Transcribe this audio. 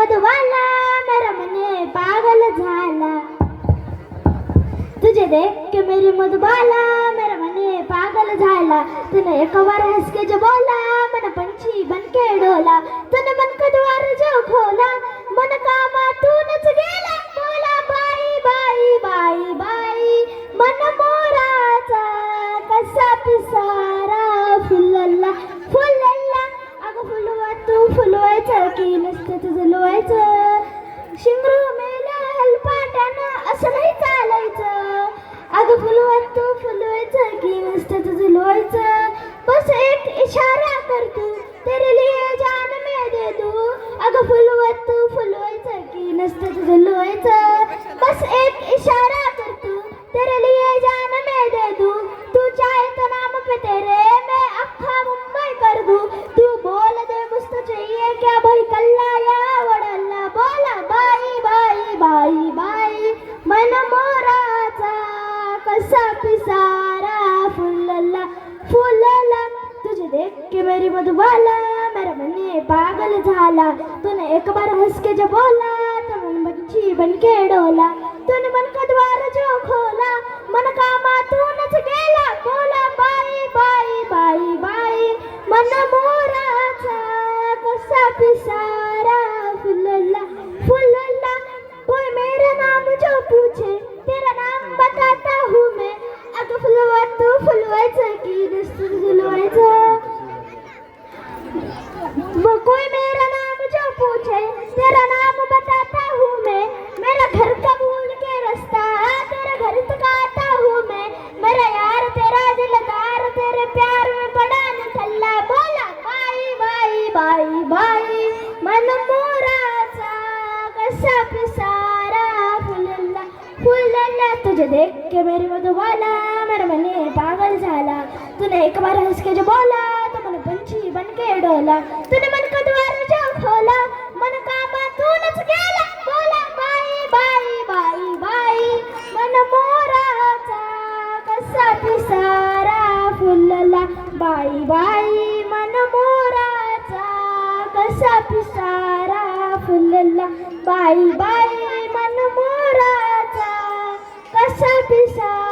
मधुबाला मेरा मन पागल झाला. तुझे देख के मेरी मधुबाला मेरा मन पागल झाला. तूने एक बार हंस के जो बोला मन पंछी बन के डोला. तूने मन का द्वार जो खोला मन कामा तूनच गेला. बोला बाई बाई बाई बाई मन मोराचा कसा पिसारा फुलला फुलला. अगं फुलवा तू फुलवायचं की नुसतं तुझं लोवायचं. शिंगरू मेल्या हलपाट्यानं असं नाही चालायचं. अगं फुलवा तू फुलवायचं की नुसतं तुझं लोवायचं. बस एक इशारा कर तू तेरे लिए जान मैं दे दूं. अगं फुलवा तू फुलवायचं की नुसतं तुझं लोवायचं. बस एक इशारा कर तू तेरे लिए जान मैं दे दूं. तू चाहे तो नाम पे तेरे मैं अख्खा मुंबई कर दूं. तू बोल दे मुझको चाहिए क्या भाई कल्ला या वडल्ला. बोला बाई बाई बाई बाई मन मोराचा कसा पिसारा फुलला फुलला. तुझे देख के मेरी मधुबाला मेरा मन पागल झाला. तूने एक बार हंस के जो बोला तो मन पंछी बन के डोला. तूने मन का द्वार जो खोला मन कामा तूनच गेला. बोला बाई बाई बाई बाई मन मोराचा कसा पिसारा फुलला फुलला. कोई मेरा नाम जो पूछे तेरा नाम बताता हूँ मैं. अगं फुलवा तू फुलवायचं की नुसतं फुलवायचं. कोई मेरा नाम जो पूछे तेरा नाम बताता हूँ मैं. मेरा घर का भूल के रास्ता तेरे घर तक आता हूँ मैं. मेरा यार तेरा दिलदार तेरे प्यार में पड़ा निकला. बोला बाई बाई बाई बाई मन मोराचा कसा पिसारा फुलला फुलला. तुझे देख के मेरी मधुबाला मेरा मन पागल झाला. तूने एक बार हंस के जो बोला तो मन पंछी बन के डोला. तूने मन का द्वार जो खोला मन कामा तूनच गेला. बोला बाई बाई बाई बाई मन मोराचा कसा पिसारा फुलला. बाई बाई मन मोराचा कसा पिसारा फुलला. बाई बाई मन मोराचा कसा पिसारा